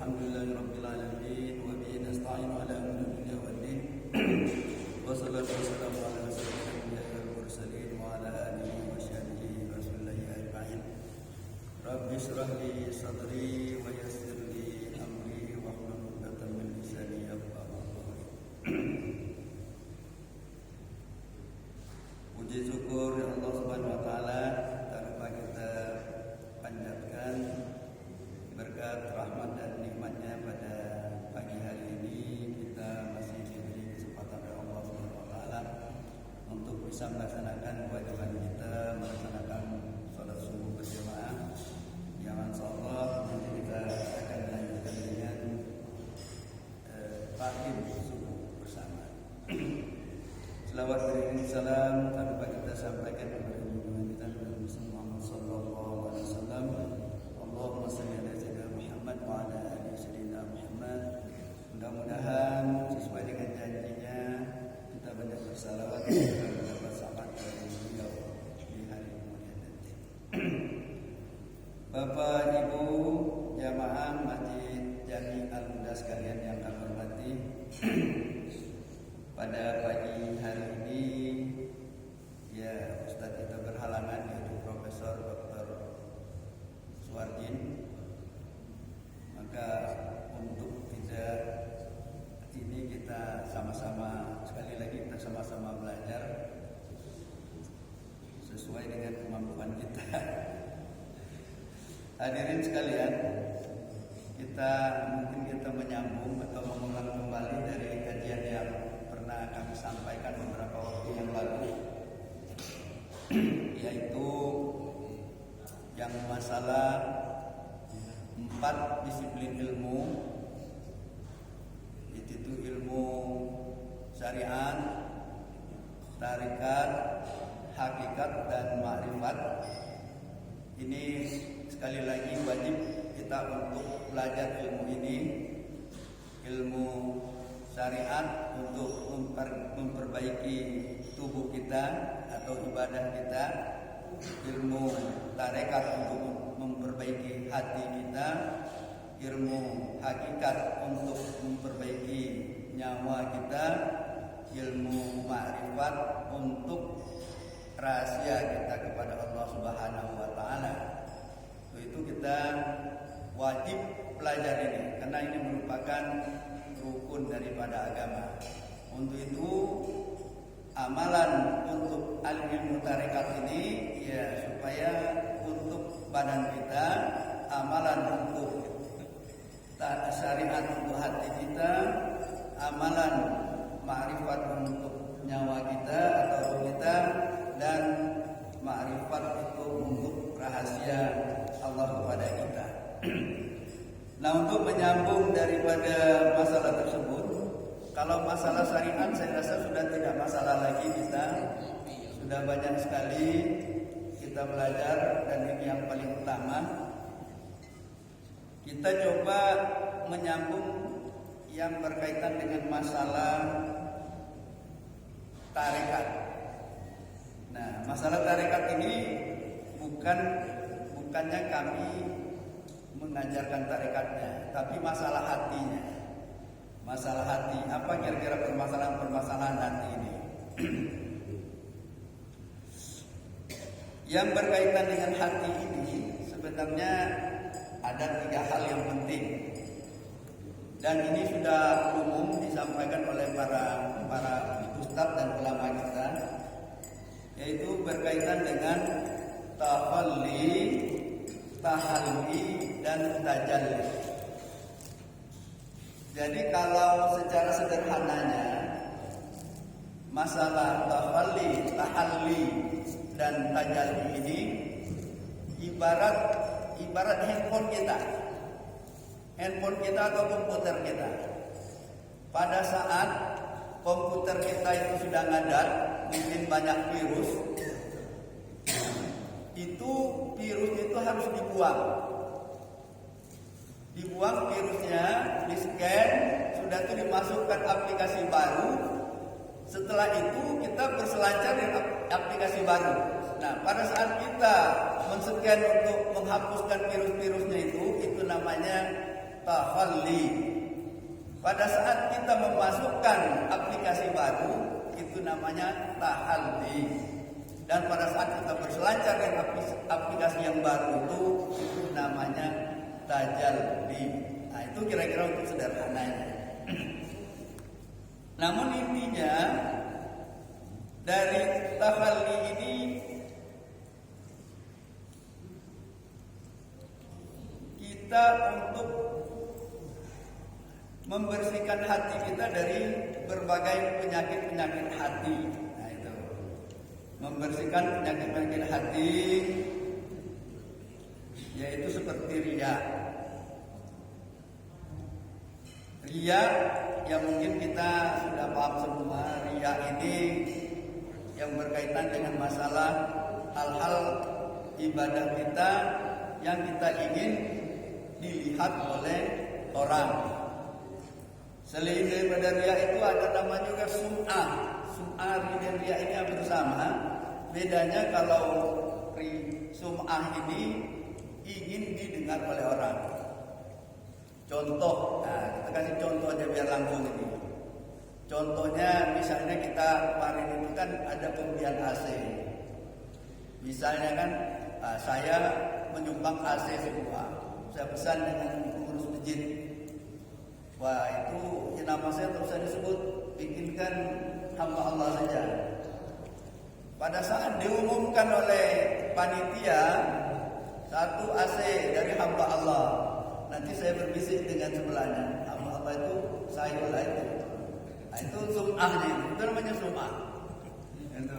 Alhamdulillahirabbil alamin wa bihi nasta'inu ala umuri dunya waddin. Wassalatu wassalamu ala asyrofil anbiya'i wal mursalin wa ala alihi wa sahbihi rasulillahi ajma'in. Rabbi shrah li sadri wa yassir li amri wahlul 'uqdatam min lisani yafqahu qawli. Puji syukur ya Allah Subhanahu wa taala, tak lupa kita panjatkan berkat rahmat dan nikmatnya pada pagi hari ini. Kita masih diberi kesempatan oleh Allah Subhanahu wa taala untuk bisa melaksanakan kewajiban kita, melaksanakan salat subuh berjamaah yang insyaallah nanti kita akan lanjutkan dengan takbir subuh bersama. Selawat dan salam tak lupa kita sampaikan kepada junjungan kita Nabi Muhammad sallallahu alaihi wasallam. Allahumma shalli ala sayyidina Muhammad wa ala ali sayyidina Muhammad. Mudah-mudahan sesuai dengan janjinya kita banyak bersalawat dan mendapat syafaat dari beliau di hari kemudian nanti. Bapak Ibu jamaah Masjid Jami Al-Huda sekalian yang kami hormati, pada pagi hari ini ya Ustadz kita berhalangan, yaitu Profesor Dr. Suwardin. Maka untuk tidak ini kita sama-sama, sekali lagi kita sama-sama belajar sesuai dengan kemampuan kita. Hadirin sekalian, mungkin kita menyambung atau mengulang kembali dari kajian yang pernah kami sampaikan beberapa waktu yang lalu, yaitu yang masalah 4 disiplin ilmu, yaitu ilmu syariat, tarikat, hakikat, dan ma'rifat. Ini sekali lagi wajib kita untuk belajar ilmu ini, ilmu syariat untuk memperbaiki tubuh kita atau ibadah kita, ilmu tarekat untuk memperbaiki hati kita, ilmu hakikat untuk memperbaiki nyawa kita, ilmu ma'rifat untuk rahasia kita kepada Allah Subhanahu wa taala. Itu kita wajib pelajari ini karena ini merupakan rukun daripada agama. Untuk itu amalan untuk ilmu tarekat ini ya supaya untuk badan kita, amalan untuk syariat untuk hati kita, amalan ma'rifat untuk nyawa kita atau ruh kita, dan ma'rifat itu untuk rahasia Allah kepada kita. Nah, untuk menyambung daripada masalah tersebut, kalau masalah syariat saya rasa sudah tidak masalah lagi, kita sudah banyak sekali kita belajar, dan ini yang paling utama. Kita coba menyambung yang berkaitan dengan masalah tarekat. Nah, masalah tarekat ini bukannya kami mengajarkan tarekatnya, tapi masalah hatinya. Masalah hati, apa kira-kira permasalahan hati ini? Yang berkaitan dengan hati ini sebenarnya ada 3 hal yang penting, dan ini sudah umum disampaikan oleh para ustadz dan ulama kita, yaitu berkaitan dengan tafalli, tahalli, dan tajalli. Jadi kalau secara sederhananya masalah tafalli, tahalli, dan tajalli ini ibarat handphone kita atau komputer kita. Pada saat komputer kita itu sudah ngadat, mungkin banyak virus, virus itu harus dibuang virusnya, di scan, sudah itu dimasukkan aplikasi baru. Setelah itu kita berselancar dengan aplikasi baru. Nah, pada saat kita men-scan untuk menghapuskan virus-virusnya itu namanya takhalli. Pada saat kita memasukkan aplikasi baru, itu namanya tahalli. Dan pada saat kita berselancar dengan aplikasi yang baru itu namanya tajalli. Nah, itu kira-kira untuk sederhananya. Namun intinya dari tahalli ini kita untuk membersihkan hati kita dari berbagai penyakit-penyakit hati. Nah, itu membersihkan penyakit-penyakit hati, yaitu seperti riya. Riya yang mungkin kita sudah paham semua. Riya ini yang berkaitan dengan masalah hal-hal ibadah kita yang kita ingin dilihat oleh orang. Selain daripada riya itu ada namanya juga sum'ah. Sum'ah dan riya ini hampir sama. Bedanya kalau sum'ah ini ingin didengar oleh orang. Contoh, nah kita kasih contoh aja biar langsung ini. Contohnya misalnya kita kemarin itu kan ada pembelian AC. Misalnya kan saya menyumbang AC sebuah. Saya pesan dengan pengurus masjid. Wah, itu nama saya terus saya disebut, bikinkan hamba Allah saja. Pada saat diumumkan oleh panitia satu AC dari hamba Allah, nanti saya berbisik dengan sebelahnya, hamba Allah itu saya lah itu. Nah, itu sum'ahnya, itu namanya sum'ah. Itu.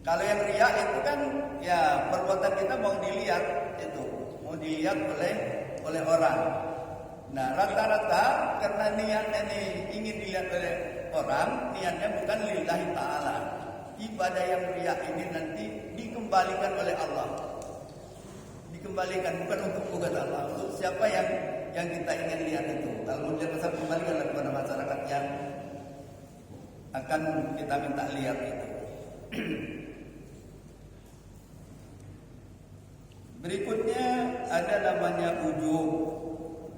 Kalau yang riya itu kan ya perbuatan kita mau dilihat itu, mau dilihat oleh orang. Nah, rata-rata karena niatnya ini ingin dilihat oleh orang, niatnya bukan lillahi ta'ala. Ibadah yang riya ini nanti dikembalikan oleh Allah. Dikembalikan bukan untuk ugat Allah, untuk siapa yang kita ingin lihat itu. Kalau dia besar kembalikan kepada masyarakat yang akan kita minta lihat itu. Berikutnya ada namanya ujub.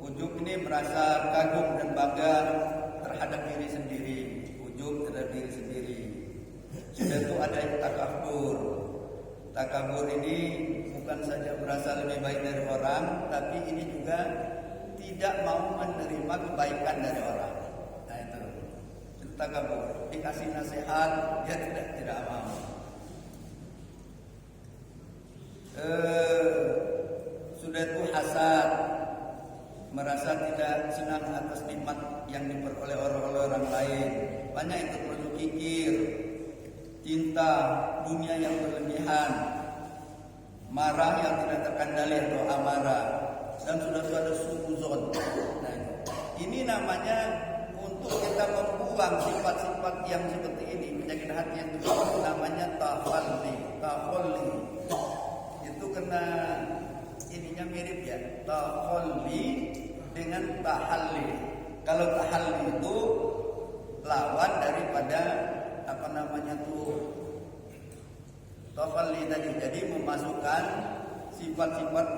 Ujub ini merasa kagum dan bangga terhadap diri sendiri. Ujub terhadap diri sendiri. Sudah itu ada yang takabur. Takabur ini bukan saja merasa lebih baik dari orang, tapi ini juga tidak mau menerima kebaikan dari orang. Nah, itu takabur. Dikasih nasihat, dia tidak mau. Sudah itu hasad, merasa tidak senang atas nikmat yang diperoleh oleh orang lain. Banyak itu perlu kikir, cinta dunia yang berlebihan, marah yang tidak terkendali atau amarah, dan sudah ada suzon. Nah, ini namanya untuk kita membuang sifat-sifat yang seperti ini, penyakit hati yang itu namanya takhalli. Itu kena ininya mirip ya, takhalli dengan tahalli. Kalau tahalli itu lawan daripada apa namanya tuh takhalli tadi. Jadi memasukkan sifat-sifat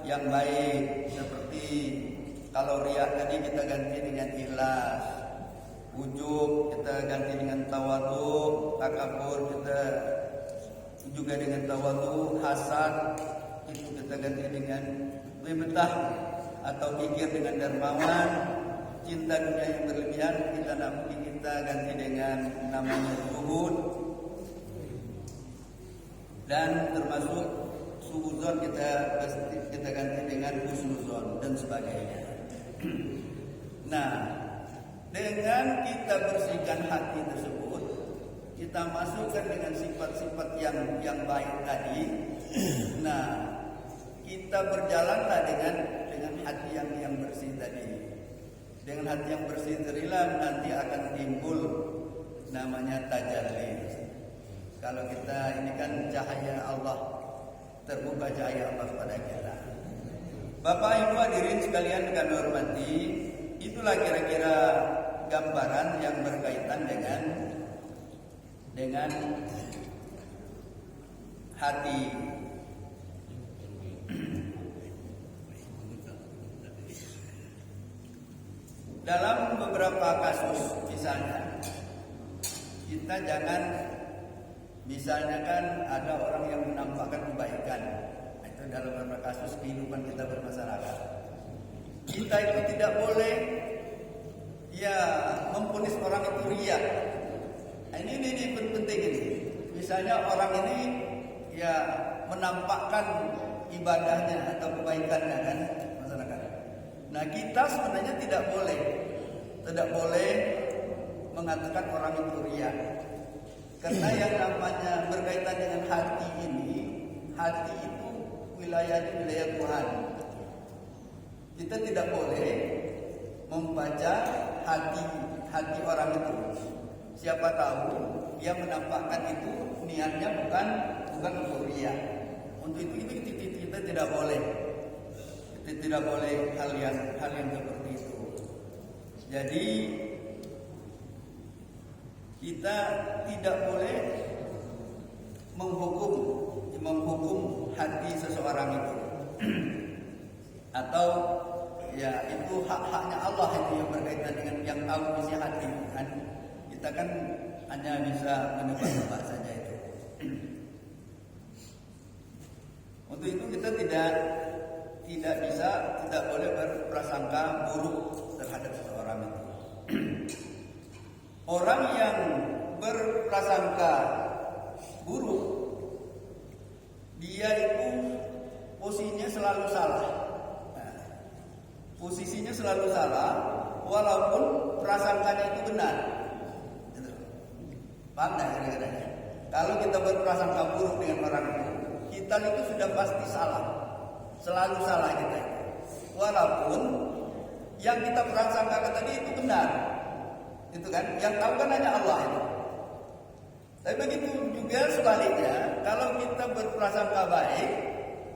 yang baik, seperti kalau riya tadi kita ganti dengan ikhlas, ujub kita ganti dengan tawadhu, takabur kita juga dengan tawadhu, hasad itu kita ganti dengan ghibtah atau kikir dengan dermawan, cinta dunia yang berlebihan kita ganti dengan namanya zuhud, dan termasuk suudzon kita ganti dengan husnuzon dan sebagainya. Nah, dengan kita bersihkan hati tersebut, kita masukkan dengan sifat-sifat yang baik tadi. Nah, kita berjalanlah dengan hati yang bersih tadi. Dengan hati yang bersih terilah nanti akan timbul namanya tajalli. Kalau kita ini kan cahaya Allah, terbuka cahaya Allah kepada kita. Bapak Ibu hadirin sekalian kami hormati, itulah kira-kira gambaran yang berkaitan dengan hati. dalam beberapa kasus misalnya kita jangan, misalnya kan ada orang yang menampakkan kebaikan, itu dalam beberapa kasus kehidupan kita bermasyarakat, kita itu tidak boleh ya memvonis orang itu riya. Ini penting ini. Misalnya orang ini ya menampakkan ibadahnya atau kebaikannya kan masyarakat. Nah, kita sebenarnya tidak boleh mengatakan orang itu riya. Karena yang namanya berkaitan dengan hati ini, hati itu wilayah Tuhan. Kita tidak boleh membaca hati orang itu. Siapa tahu dia menampakkan itu niatnya bukan untuk riya. Untuk itu kita tidak boleh. Kita tidak boleh hal yang seperti itu. Jadi kita tidak boleh menghukum hati seseorang itu. Atau ya itu hak-haknya Allah itu yang berkaitan dengan yang tahu isi hati kan. Kita kan hanya bisa menebak-nebak saja itu. Untuk itu kita tidak boleh berprasangka buruk terhadap seseorang itu. Orang yang berprasangka buruk, dia itu posisinya selalu salah. Posisinya selalu salah, walaupun prasangkanya itu benar. Paham tak kira-kira? Kalau kita berprasangka buruk dengan orang itu, kita itu sudah pasti salah. Selalu salah kita. Walaupun yang kita prasangkakan tadi itu benar. Itu kan, yang tahu kan hanya Allah itu. Tapi begitu juga sebaliknya, kalau kita berprasangka baik,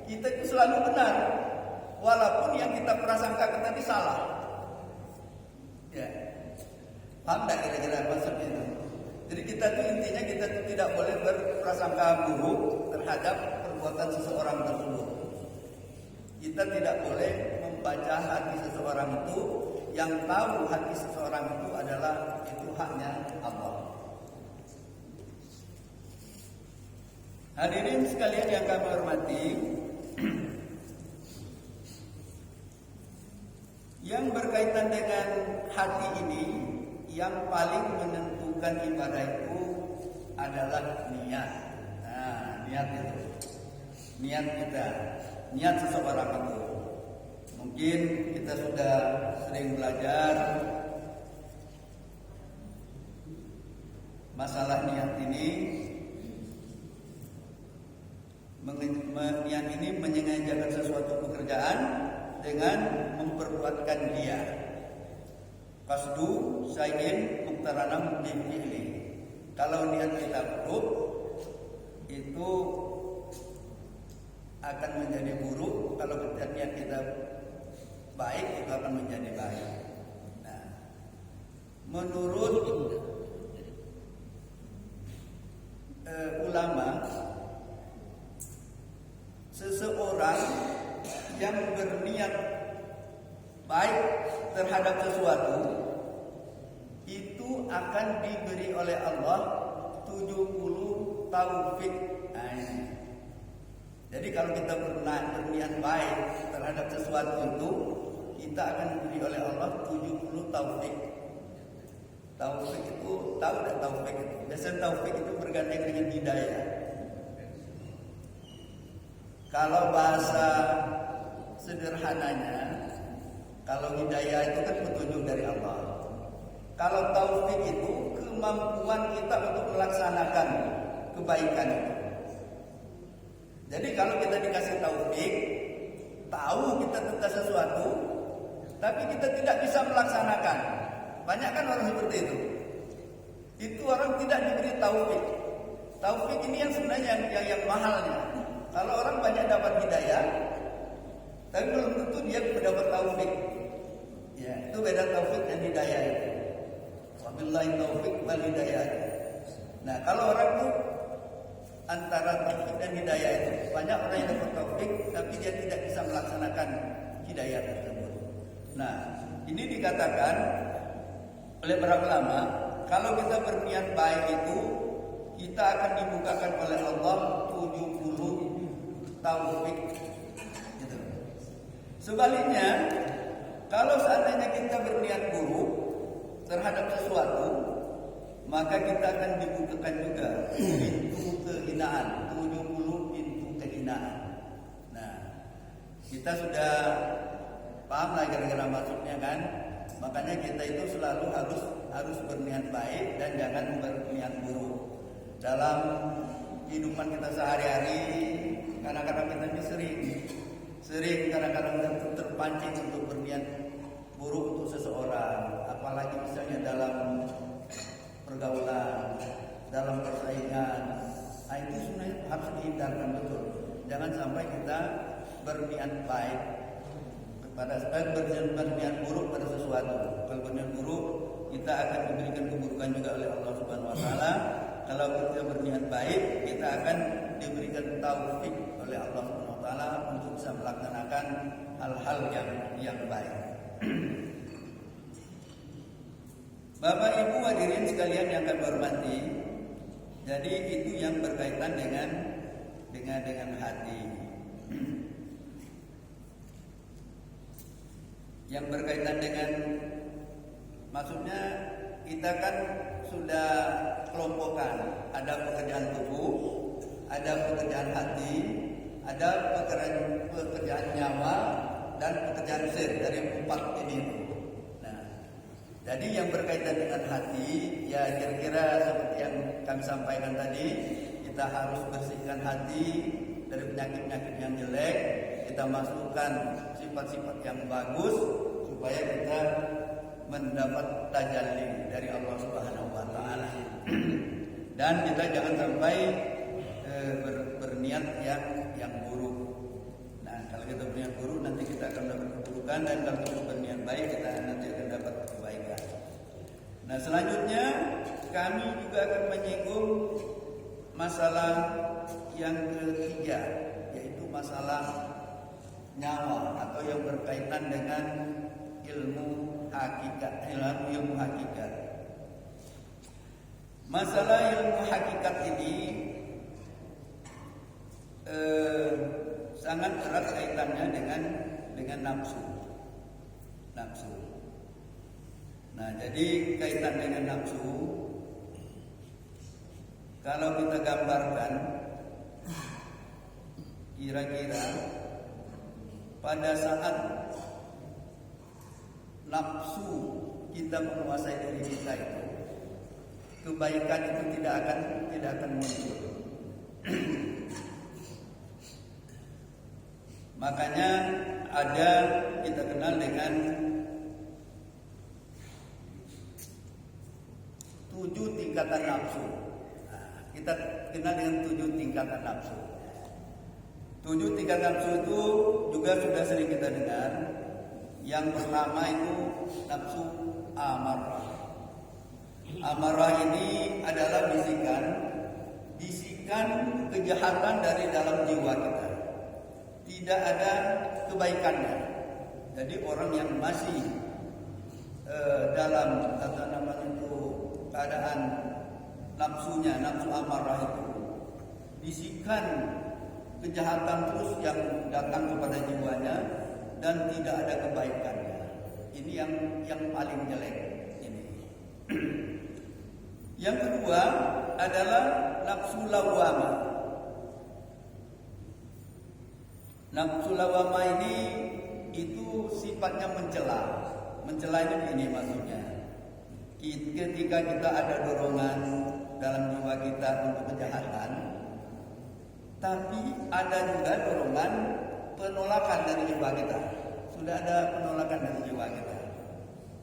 kita itu selalu benar. Walaupun yang kita prasangkakan tadi salah. Ya. Paham tak kira-kira maksudnya itu? Jadi kita tuh intinya kita tuh tidak boleh berprasangka buruk terhadap perbuatan seseorang tersebut. Kita tidak boleh membaca hati seseorang itu, yang tahu hati seseorang itu adalah itu haknya Allah. Hadirin sekalian yang kami hormati, yang berkaitan dengan hati ini, yang paling menentukan ibadah itu adalah niat. Nah, niat itu, niat kita, niat seseorang itu. Mungkin kita sudah sering belajar masalah niat ini. Niat ini menyengajakan sesuatu pekerjaan dengan memperbuatkan dia. Qasdu syai'in muqtaranam bi fi'li. Kalau niat kita buruk, itu akan menjadi buruk. Kalau niat kita baik, itu akan menjadi baik. Nah, menurut ulama, seseorang yang berniat baik terhadap sesuatu itu akan diberi oleh Allah 70 taufik. Jadi kalau kita berniat baik terhadap sesuatu itu, kita akan diberi oleh Allah 70 taufik. Taufik itu, tahu tak taufik itu? Biasanya taufik itu bergantian dengan hidayah. Kalau bahasa sederhananya, kalau hidayah itu kan petunjuk dari Allah. Kalau taufik itu kemampuan kita untuk melaksanakan kebaikan itu. Jadi kalau kita dikasih taufik, tahu kita tentang sesuatu, tapi kita tidak bisa melaksanakan. Banyak kan orang seperti itu. Itu orang tidak diberi taufik. Taufik ini yang sebenarnya yang mahalnya. Kalau orang banyak dapat hidayah, tapi belum tentu dia mendapat taufik. Ya, itu beda taufik dan hidayah itu. Wabillahi taufik wal hidayah. Nah, kalau orang itu antara taufik dan hidayah itu, banyak orang yang dapat taufik tapi dia tidak bisa melaksanakan hidayah tersebut. Nah, ini dikatakan oleh para ulama, kalau kita berniat baik itu kita akan dibukakan oleh Allah 70 taufik gitu. Sebaliknya, kalau seandainya kita berniat buruk terhadap sesuatu, maka kita akan dibukakan juga pintu kehinaan, 70 pintu kehinaan. Nah, kita sudah paham lah kira-kira maksudnya kan? Makanya kita itu selalu harus berniat baik dan jangan berniat buruk. Dalam kehidupan kita sehari-hari, kadang-kadang kita ini sering kadang-kadang terpancing untuk berniat buruk untuk seseorang, apalagi misalnya dalam pergaulan, dalam persaingan. Nah, itu sebenarnya harus dihindarkan betul. Jangan sampai kita berniat baik pada berniat buruk pada sesuatu. Kalau berniat buruk, kita akan diberikan keburukan juga oleh Allah Subhanahu wa taala. Kalau kita berniat baik, kita akan diberikan taufik oleh Allah Subhanahu wa taala untuk bisa melaksanakan hal-hal yang baik. Bapak Ibu hadirin sekalian yang kami hormati, jadi itu yang berkaitan dengan hati. Yang berkaitan dengan, maksudnya kita kan sudah kelompokkan, ada pekerjaan tubuh, ada pekerjaan hati, ada pekerjaan nyawa, dan pekerjaan sir, dari 4 ini. Nah, jadi yang berkaitan dengan hati, ya kira-kira seperti yang kami sampaikan tadi, kita harus bersihkan hati dari penyakit-penyakit yang jelek, kita masukkan sifat-sifat yang bagus supaya kita mendapat tajalli dari Allah Subhanahu wa taala. Dan kita jangan sampai berniat yang buruk. Nah, kalau kita berniat buruk nanti kita akan dapat keburukan, dan kalau kita berniat baik kita nanti akan dapat kebaikan. Nah, selanjutnya kami juga akan menyinggung masalah yang ketiga, yaitu masalah nyawa atau yang berkaitan dengan ilmu hakikat. Masalah ilmu hakikat ini sangat erat kaitannya dengan nafsu. Nah, jadi kaitan dengan nafsu, kalau kita gambarkan, kira-kira pada saat nafsu kita menguasai diri kita itu, kebaikan itu tidak akan muncul. Makanya ada kita kenal dengan 7 tingkatan nafsu. Nah, kita kenal dengan 7 tingkatan nafsu. 7 tingkatan nafsu itu juga sudah sering kita dengar. Yang pertama itu nafsu amarah. Amarah ini adalah bisikan kejahatan dari dalam jiwa kita. Tidak ada kebaikannya. Jadi orang yang masih dalam keadaan nafsunya, nafsu amarah itu, bisikan kejahatan terus yang datang kepada jiwanya dan tidak ada kebaikannya. Ini yang paling jelek ini. Yang kedua adalah nafsu lawamah. Nafsu lawamah ini itu sifatnya mencela. Mencela itu ini maksudnya. Ketika kita ada dorongan dalam jiwa kita untuk kejahatan, tapi ada juga dorongan penolakan dari jiwa kita. Sudah ada penolakan dari jiwa kita.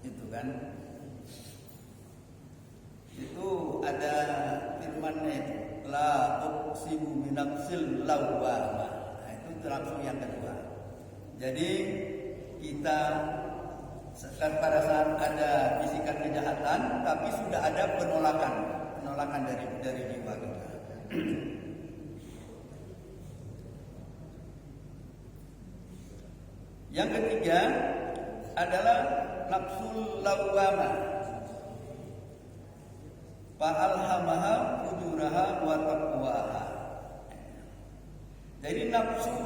Itu kan. Itu ada firman-Nya itu, la uqsimu binafsil lawwamah. Nah, itu nafsu yang kedua. Jadi kita pada saat ada bisikan kejahatan, tapi sudah ada penolakan dari jiwa kita. Yang ketiga adalah nafsul lawwamah. Fa'alhamaha fujuraha wa taqwaha. Jadi nafsu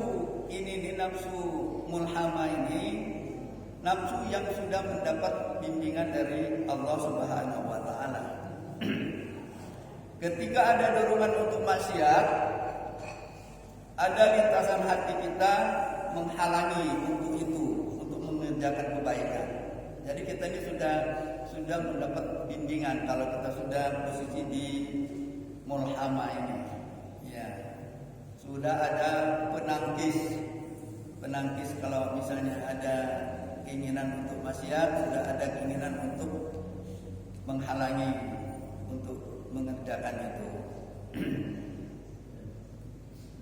ini nafsu mulhama ini nafsu yang sudah mendapat bimbingan dari Allah Subhanahu wa taala. Ketika ada dorongan untuk maksiat, ada lintasan hati kita menghalangi untuk itu, untuk mengerjakan kebaikan. Jadi kita ini sudah mendapat bimbingan kalau kita sudah posisi di mulhama ini. Ya. Sudah ada penangkis kalau misalnya ada keinginan untuk maksiat, sudah ada keinginan untuk menghalangi untuk mengerjakan itu.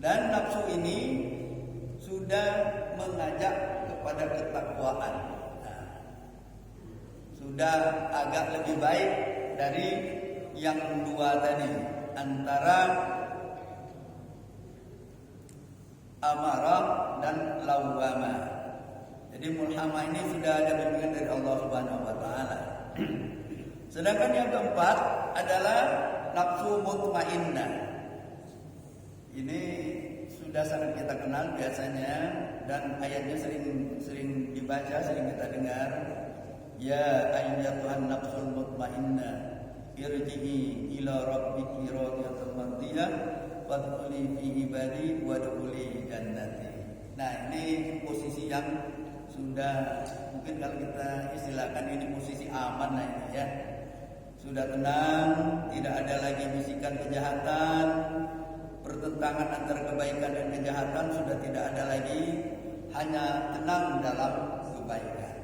Dan nafsu ini sudah mengajak kepada ketakwaan. Nah, sudah agak lebih baik dari yang dua tadi, antara amarah dan lawwamah. Jadi mulhama ini sudah ada bimbingan dari Allah Subhanahu wa taala. Sedangkan yang keempat adalah nafsu mutmainnah. Ini sudah sangat kita kenal biasanya dan ayatnya sering dibaca, sering kita dengar. Ya ayyatuhan nafsul mutmainnah irji'i ila rabbiki radiyatan mardiyah fadkhuli fi ibadi wadkhuli jannati. Nah, ini posisi yang sudah mungkin kalau kita istilahkan ini posisi aman lah ini ya. Sudah tenang, tidak ada lagi bisikan kejahatan, pertentangan antara kebaikan dan kejahatan sudah tidak ada lagi, hanya tenang dalam kebaikan.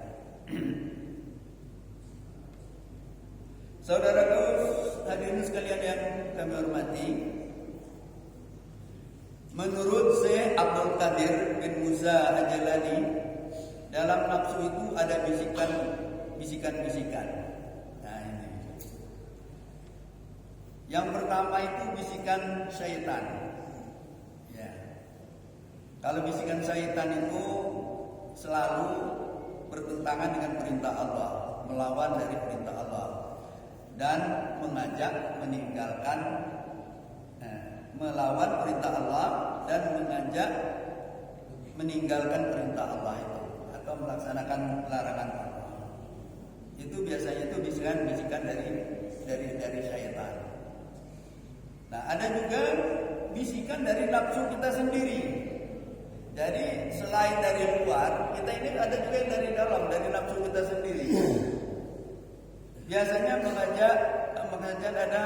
Saudaraku hadirin sekalian yang kami hormati, menurut Syekh Abdul Qadir bin Musa Al-Jalani, dalam nafsu itu ada bisikan-bisikan. Nah ini. Yang pertama itu bisikan syaitan. Ya. Kalau bisikan syaitan itu selalu bertentangan dengan perintah Allah, melawan dari perintah Allah, dan mengajak meninggalkan, melawan perintah Allah dan mengajak meninggalkan perintah Allah itu atau melaksanakan larangan Allah. Itu biasanya itu bisikan-bisikan dari syaitan. Nah, ada juga bisikan dari nafsu kita sendiri. Jadi selain dari luar, kita ini ada juga yang dari dalam, dari nafsu kita sendiri. Biasanya mengajak ada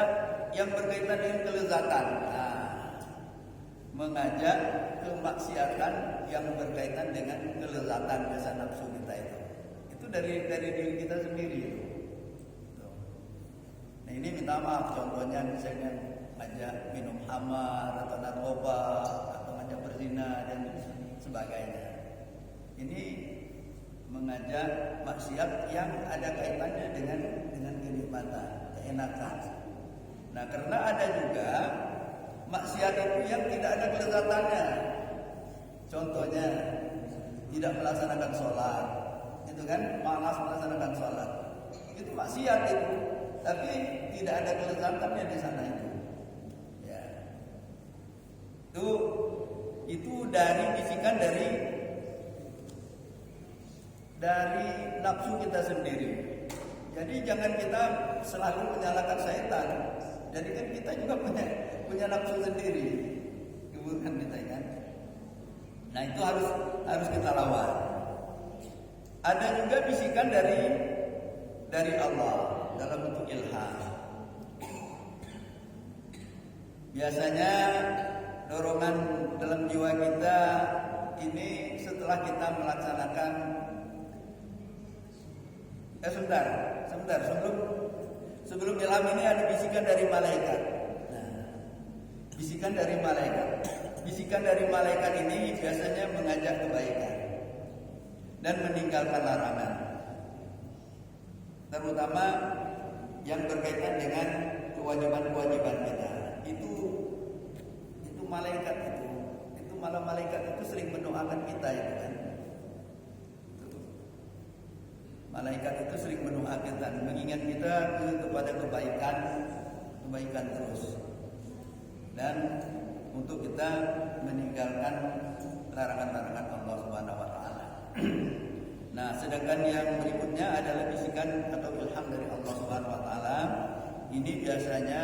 yang berkaitan dengan kelezatan. Nah, mengajak kemaksiatan yang berkaitan dengan kelezatan rasa nafsu kita itu. Itu dari diri kita sendiri. Nah, ini minta maaf contohnya misalnya ngajak minum khamar atau narkoba atau ngajak berzina dan sebagainya. Ini mengajak maksiat yang ada kaitannya dengan kenikmatan, keenakan. Nah, karena ada juga maksiat itu yang tidak ada kelezatannya. Contohnya tidak melaksanakan sholat, itu kan malas melaksanakan sholat. Itu maksiat itu, tapi tidak ada kelezatannya di sana itu. Ya. Itu dari bisikan dari nafsu kita sendiri. Jadi jangan kita selalu menyalahkan syaitan. Jadi kan kita juga punya nafsu sendiri, keburukan kita kan. Nah, itu harus kita lawan. Ada juga bisikan dari Allah dalam bentuk ilham. Biasanya dorongan dalam jiwa kita ini setelah kita melaksanakan sebentar sebelum ilham ini ada bisikan dari malaikat. Nah, bisikan dari malaikat ini biasanya mengajak kebaikan dan meninggalkan larangan, terutama yang berkaitan dengan kewajiban-kewajiban kita. Itu malaikat itu malah malaikat itu sering mendoakan kita itu kan. Malaikat itu sering mendoakan, mengingat kita kepada kebaikan terus. Dan untuk kita meninggalkan larangan-larangan Allah Subhanahu wa taala. Nah, sedangkan yang berikutnya adalah bisikan atau ilham dari Allah Subhanahu wa taala. Ini biasanya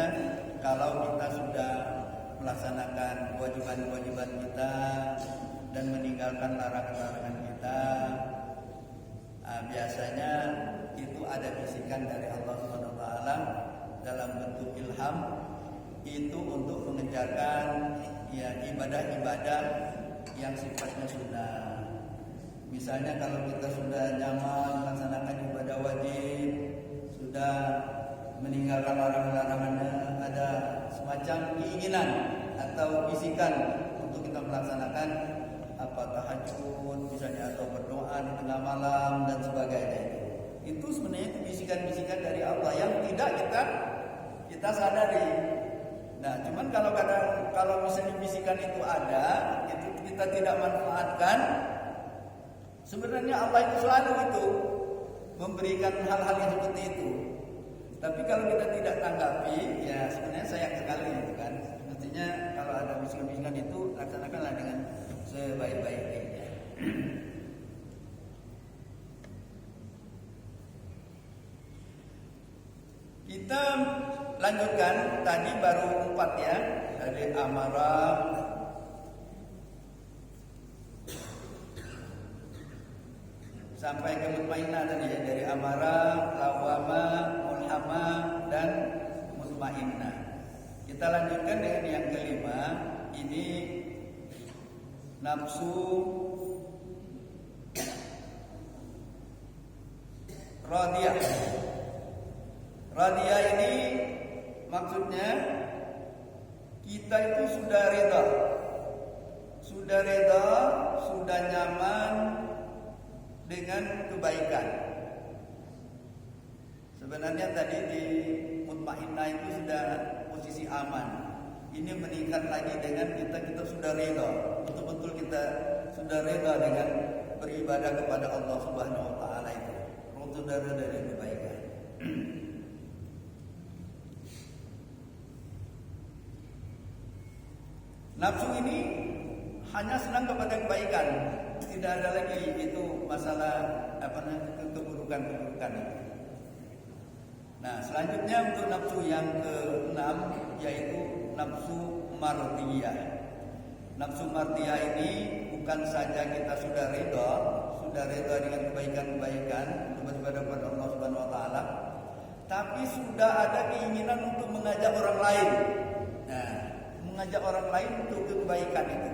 kalau kita sudah melaksanakan kewajiban-kewajiban kita dan meninggalkan larangan-larangan kita, biasanya itu ada bisikan dari Allah Subhanahu wa taala dalam bentuk ilham, itu untuk mengerjakan ibadah-ibadah yang sifatnya sunnah. Misalnya kalau kita sudah nyaman melaksanakan ibadah wajib, sudah meninggalkan larangan-larangannya, ada semacam keinginan atau bisikan untuk kita melaksanakan tahajud misalnya, atau berdoa di tengah malam dan sebagainya. Itu sebenarnya itu bisikan-bisikan dari Allah yang tidak kita sadari. Nah, cuman kalau misalnya bisikan itu ada, itu kita tidak manfaatkan, sebenarnya Allah itu selalu itu memberikan hal-hal yang seperti itu. Tapi kalau kita tidak tanggapi, ya sebenarnya sayang sekali itu kan. Mestinya kalau ada bisikan-bisikan itu laksanakanlah dengan sebaik-baiknya. Kita lanjutkan, tadi baru 4 ya, dari amarah, sampai ke mutmainnah tadi ya, dari amarah, lawamah, mulhamah dan mutmainnah. Kita lanjutkan dengan yang kelima, ini nafsu radiyah. Radiyah ini maksudnya kita itu sudah reda, sudah nyaman dengan kebaikan. Sebenarnya tadi di mutmainnah itu sudah posisi aman. Ini meningkat lagi dengan kita sudah reda, betul-betul kita sudah reda dengan beribadah kepada Allah Subhanahu wa taala itu. Sudah reda dari kebaikan. Nafsu ini hanya senang kepada kebaikan, tidak ada lagi itu masalah keburukan-keburukan itu. Nah, selanjutnya untuk nafsu yang ke-6 yaitu nafsu mardiyah. Nafsu mardiyah ini bukan saja kita sudah reda dengan kebaikan-kebaikan untuk beribadah kepada Allah Subhanahu wa taala, tapi sudah ada keinginan untuk mengajak orang lain. Nah, mengajak orang lain untuk kebaikan itu.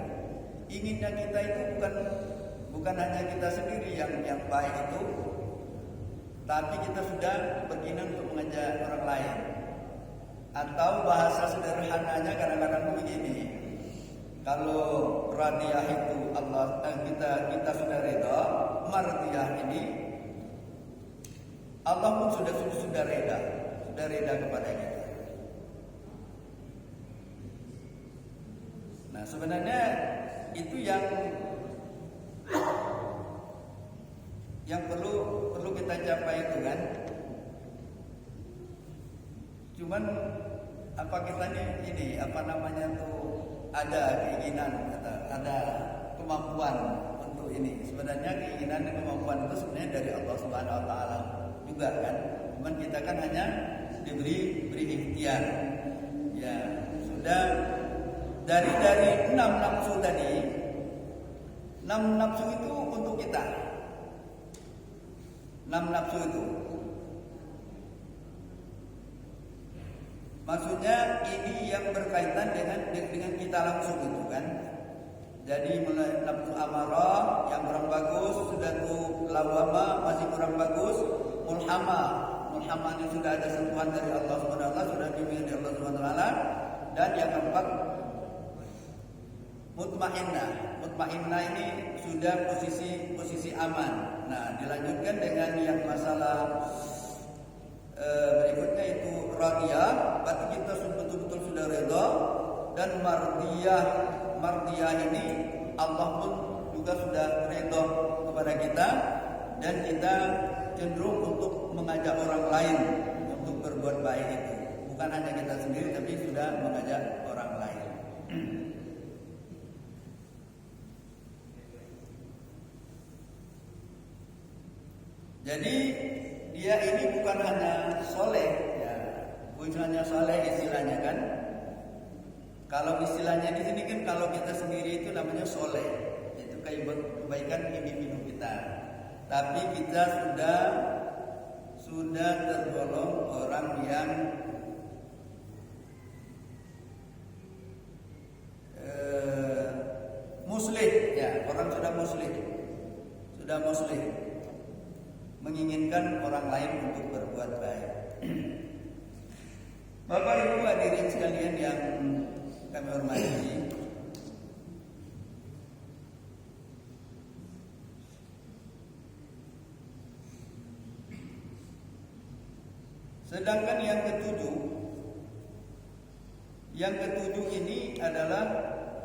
Inginnya kita itu bukan hanya kita sendiri yang baik itu, tapi kita sudah berkeinginan untuk mengajak orang lain. Atau bahasa sederhananya kadang-kadang begini, kalau radiyah itu Allah, kita sudah reda, mardiyah ini Allah pun sudah reda kepada kita. Nah, sebenarnya itu yang perlu kita capai itu kan. Cuman apa kita ini ada keinginan, ada kemampuan untuk ini. Sebenarnya keinginan dan kemampuan itu sebenarnya dari Allah Subhanahu wa taala juga kan. Cuman kita kan hanya diberi ikhtiar. Ya, sudah dari 6 nafsu tadi, 6 nafsu itu untuk kita. 6 nafsu itu maksudnya ini yang berkaitan dengan kita langsung itu kan. Jadi mulai nafsu amarah yang kurang bagus, sudah tuh lawama masih kurang bagus, mulhamah ini sudah ada sentuhan dari Allah Subhanahu wa taala, sudah dibimbing dari Allah Subhanahu wa taala. Dan yang keempat mutmainnah ini sudah posisi aman. Nah, dilanjutkan dengan yang masalah berikutnya itu radiyah, berarti kita betul-betul sudah reda. Dan mardiyah ini Allah pun juga sudah reda kepada kita. dan kita cenderung untuk mengajak orang lain untuk berbuat baik itu. Bukan hanya kita sendiri, tapi sudah mengajak orang lain. Jadi dia ini bukan hanya soleh, ya, bukan hanya soleh istilahnya kan. Kalau istilahnya di sini kan kalau kita sendiri itu namanya soleh, itu kebaikan individu kita. Tapi kita sudah tergolong orang yang muslim, ya, orang sudah muslim, menginginkan orang lain untuk berbuat baik. Bapak Ibu hadirin sekalian yang kami hormati, sedangkan yang ketujuh ini adalah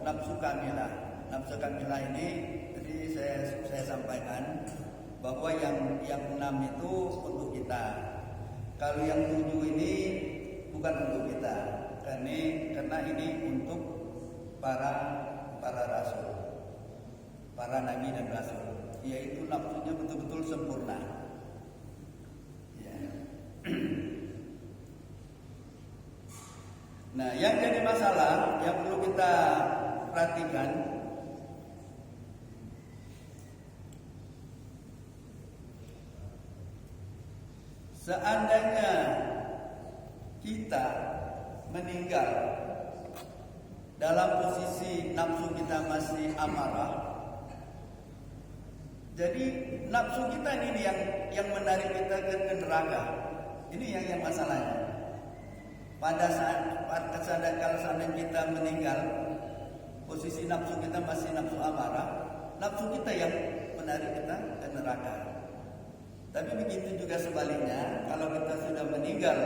nafsu kamilah. Nafsu kamilah ini tadi saya sampaikan bahwa yang 6 itu untuk kita. Kalau yang 7 ini bukan untuk kita, karena ini untuk para rasul, para nabi dan rasul, yaitu nafsunya betul-betul sempurna. Ya. Nah, yang jadi masalah yang perlu kita perhatikan, seandainya kita meninggal dalam posisi nafsu kita masih amarah, jadi nafsu kita ini yang menarik kita ke neraka. Ini yang masalahnya. Pada saat kalau seandainya kita meninggal, posisi nafsu kita masih nafsu amarah, nafsu kita yang menarik kita ke neraka. Tapi begitu juga sebaliknya, kalau kita sudah meninggal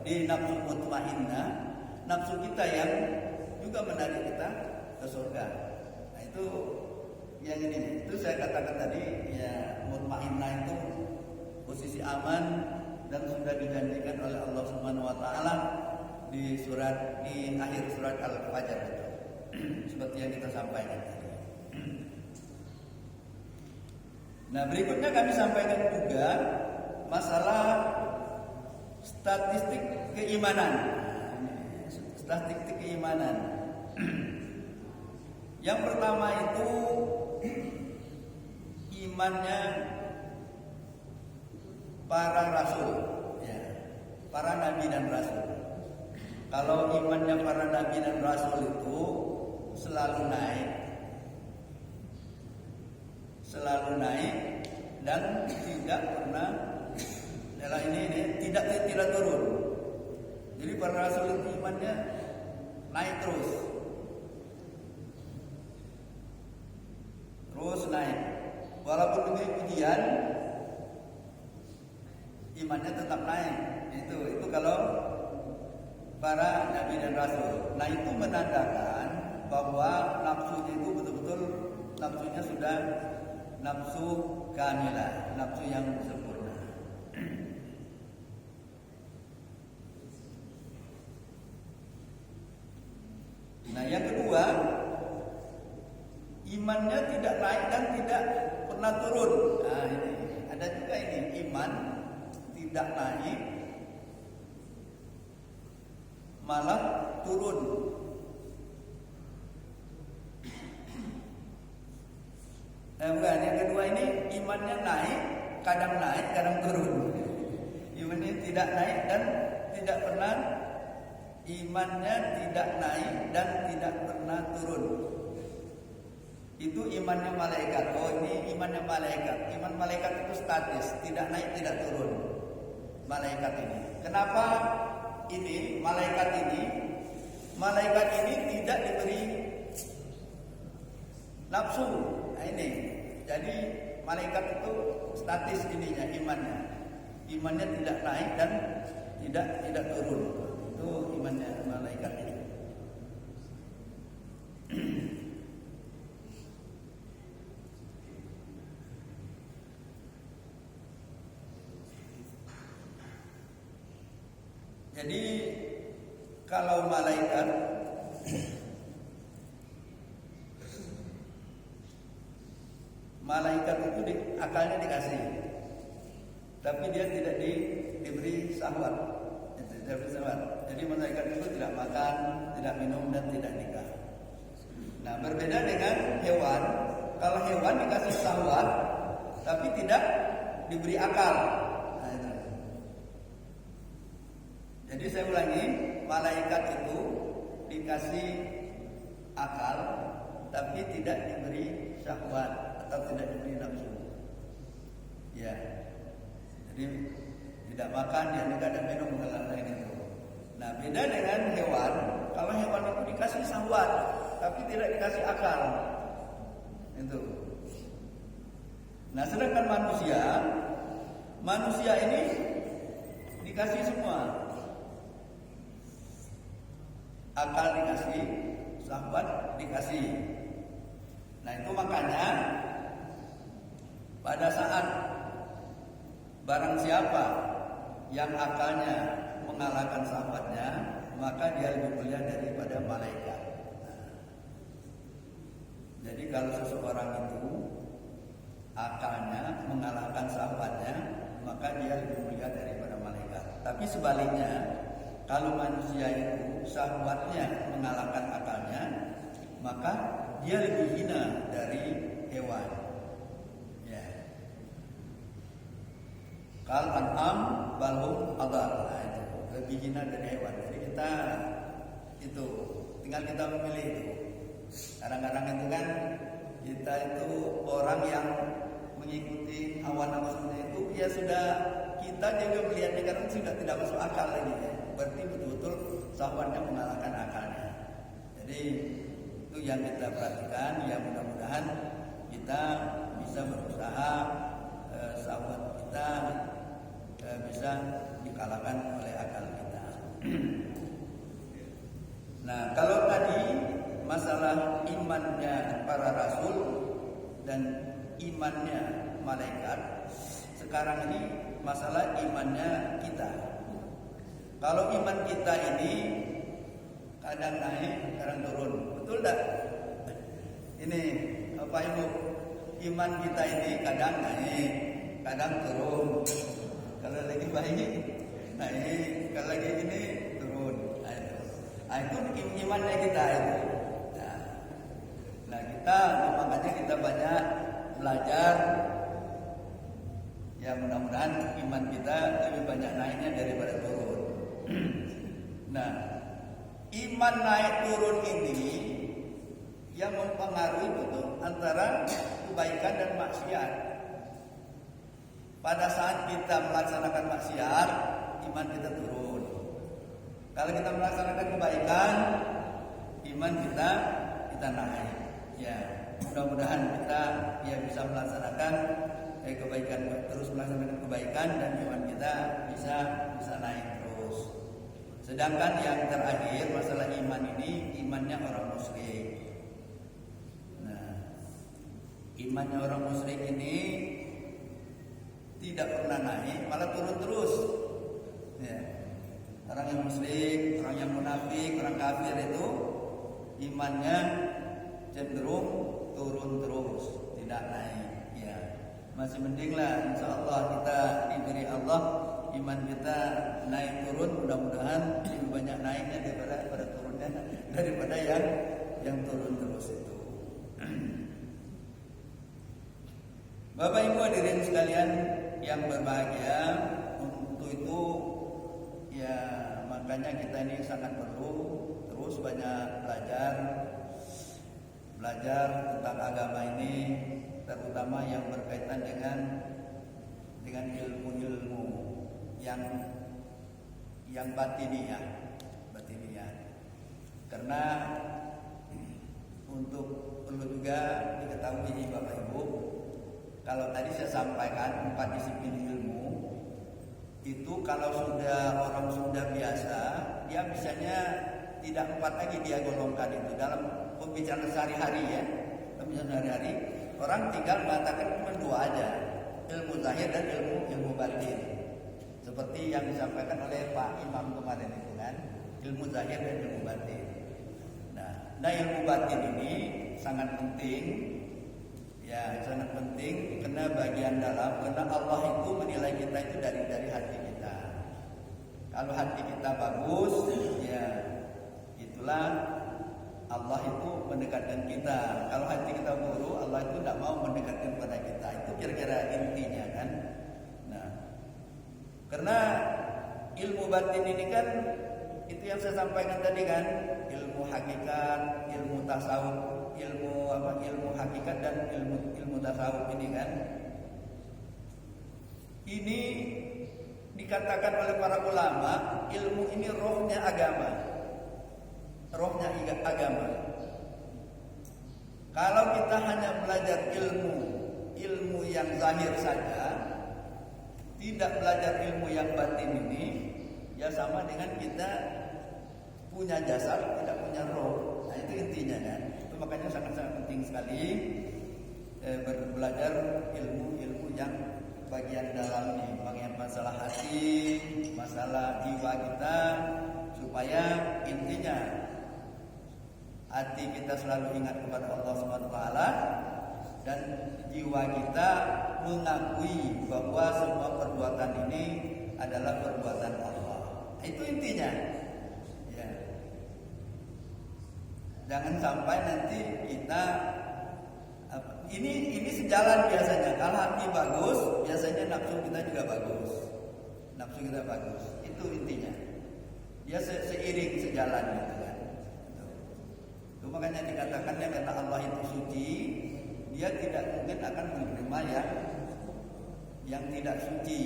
di nafsu mutmainnah, nafsu kita yang juga menarik kita ke surga. Nah, itu yang ini, itu saya katakan tadi, ya, mutmainnah itu posisi aman dan sudah dijanjikan oleh Allah Subhanahu wa taala di akhir surat Al-Fajr itu. Seperti yang kita sampaikan tadi. Nah, berikutnya kami sampaikan juga masalah statistik keimanan. Statistik keimanan. Yang pertama itu imannya para rasul, ya, para nabi dan rasul. Kalau imannya para nabi dan rasul itu selalu naik dan tidak pernah tidak turun. Jadi para rasul itu imannya naik terus naik. Walaupun diberi ujian, imannya tetap naik. Itu kalau para nabi dan rasul. Nah, itu menandakan bahwa nafsunya itu betul-betul nafsunya sudah nafsu kamilah, nafsu yang sempurna. Nah, yang kedua, imannya tidak naik dan tidak pernah turun. Nah, ini ada juga ini, iman tidak naik malah turun. Nah, bukan. Yang kedua ini imannya kadang naik, kadang turun. Imannya tidak naik dan tidak pernah, imannya tidak naik dan tidak pernah turun. Itu imannya malaikat. Oh, ini imannya malaikat. Iman malaikat itu statis, tidak naik, tidak turun. Malaikat ini. Kenapa ini malaikat ini tidak diberi nafsu? Nah, ini. Jadi malaikat itu statis ininya, imannya tidak naik dan tidak turun. Itu imannya malaikat ini. Jadi kalau malaikat itu akalnya dikasih, tapi dia tidak diberi syahwat. Jadi malaikat itu tidak makan, tidak minum, dan tidak nikah. Nah, berbeda dengan hewan. Kalau hewan dikasih syahwat, tapi tidak diberi akal. Nah, itu. Jadi saya ulangi, malaikat itu dikasih akal, tapi tidak diberi syahwat atau tidak diberi nafsu. Ya, jadi tidak makan, dia tidak ada minum, hal lain itu. Nah, beda dengan hewan. Kalau hewan itu dikasih syahwat, tapi tidak dikasih akal. Itu. Nah, sedangkan manusia ini dikasih semua. Akal dikasih, syahwat dikasih. Nah, itu makanya pada saat barang siapa yang akalnya mengalahkan syahwatnya, maka dia lebih mulia daripada malaikat. Jadi kalau seseorang itu akalnya mengalahkan syahwatnya, maka dia lebih mulia daripada malaikat. Tapi sebaliknya, kalau manusia itu syahwatnya mengalahkan akalnya, maka dia lebih hina dari hewan. Ya. Kal an'am balhum adall. Nah, itu lebih hina dari hewan. Jadi kita itu tinggal kita memilih itu. Kadang-kadang itu kan kita itu orang yang mengikuti hawa nafsunya itu, ya sudah, kita juga melihatnya karena sudah tidak masuk akal lagi ya. Berarti betul-betul syahwatnya mengalahkan akalnya. Jadi itu yang kita perhatikan. Ya, mudah-mudahan kita bisa berusaha syahwat kita bisa dikalahkan oleh akal kita. Nah, kalau tadi masalah imannya para rasul dan imannya malaikat, sekarang ini masalah imannya kita. Kalau iman kita ini kadang naik, kadang turun, betul tak? Ini apa Ibu? Iman kita ini kadang naik, kadang turun. Kalau lagi baik naik, kalau lagi ini turun. Nah, itu imannya kita itu. Nah, kita makanya kita banyak belajar. Ya, mudah-mudahan iman kita lebih banyak naiknya daripada turun. Nah, iman naik turun ini yang mempengaruhi betul antara kebaikan dan maksiat. Pada saat kita melaksanakan maksiat, iman kita turun. Kalau kita melaksanakan kebaikan, iman kita naik. Ya, mudah-mudahan kita ya bisa melaksanakan kebaikan, terus melaksanakan kebaikan, dan iman kita bisa naik terus. Sedangkan yang terakhir masalah iman ini, imannya orang musyrik. Nah, imannya orang musyrik ini tidak pernah naik, malah turun terus. Ya. Orang yang musyrik, orang yang munafik, orang kafir itu imannya cenderung turun terus, tidak naik. Ya, masih mending lah, insya Allah kita diberi Allah iman kita naik turun, mudah-mudahan lebih banyak naiknya daripada turunnya, daripada yang turun terus itu. Bapak Ibu hadirin sekalian yang berbahagia, untuk itu ya makanya kita ini sangat perlu terus banyak belajar tentang agama ini, terutama yang berkaitan dengan ilmu-ilmu yang batiniah. Karena untuk perlu juga diketahui Bapak Ibu, kalau tadi saya sampaikan 4 disiplin ilmu itu, kalau orang sudah biasa, dia misalnya tidak 4 lagi dia golongkan itu dalam pembicaraan sehari-hari ya. Pembicaraan sehari-hari orang tinggal mengatakan cuma 2 aja, ilmu zahir dan ilmu batin. Seperti yang disampaikan oleh Pak Imam kemarin itu kan, ilmu zahir dan ilmu batin. Nah, ilmu batin ini sangat penting, ya sangat penting karena bagian dalam, karena Allah itu menilai kita itu dari hati kita. Kalau hati kita bagus, ya itulah Allah itu mendekatkan kita. Kalau hati kita buruk, Allah itu tidak mau mendekatkan kepada kita. Itu kira-kira intinya kan. Nah, karena ilmu batin ini kan itu yang saya sampaikan tadi kan, ilmu hakikat, ilmu tasawuf, ilmu hakikat dan ilmu tasawuf ini kan. Ini dikatakan oleh para ulama, ilmu ini rohnya agama. Rohnya agama. Kalau kita hanya belajar ilmu yang zahir saja, tidak belajar ilmu yang batin ini, ya sama dengan kita punya jasad tidak punya roh. Nah itu intinya kan. Itu makanya sangat-sangat penting sekali belajar ilmu yang bagian dalam nih, bagian masalah hati, masalah jiwa kita, supaya intinya hati kita selalu ingat kepada Allah Subhanahu wa taala dan jiwa kita mengakui bahwa semua perbuatan ini adalah perbuatan Allah. Itu intinya. Ya. Jangan sampai nanti kita ini sejalan biasanya. Kalau hati bagus, biasanya nafsu kita juga bagus. Nafsu kita bagus. Itu intinya. Dia seiring sejalan gitu kan. Itu makanya dikatakannya karena Allah itu suci, dia tidak mungkin akan menerima yang tidak suci.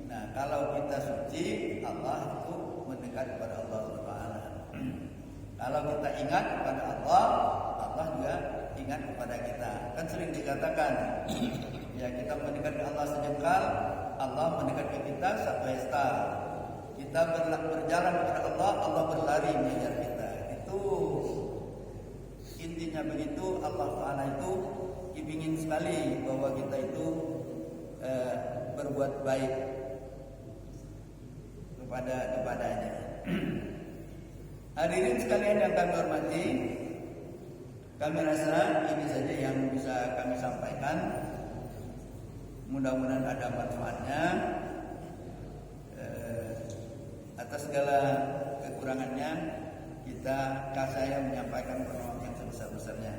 Nah, kalau kita suci, Allah itu mendekat kepada Allah Subhanahu. Kalau kita ingat kepada Allah, Allah juga ingat kepada kita. Kan sering dikatakan, ya kita mendekat ke Allah sejengkal, Allah mendekat ke kita satu hesta. Kita berjalan kepada Allah, Allah berlari mengejar kita. Itu intinya begitu. Allah Taala itu ingin sekali bahwa kita itu berbuat baik kepadanya. Hadirin sekalian yang kami hormati, kami rasa ini saja yang bisa kami sampaikan. Mudah-mudahan ada manfaatnya. Atas segala kekurangannya, saya menyampaikan permohonan yang sebesar-besarnya.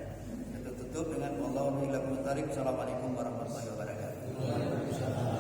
Kita tutup dengan Allahu a'lam bishawab. Assalamualaikum warahmatullahi wabarakatuh.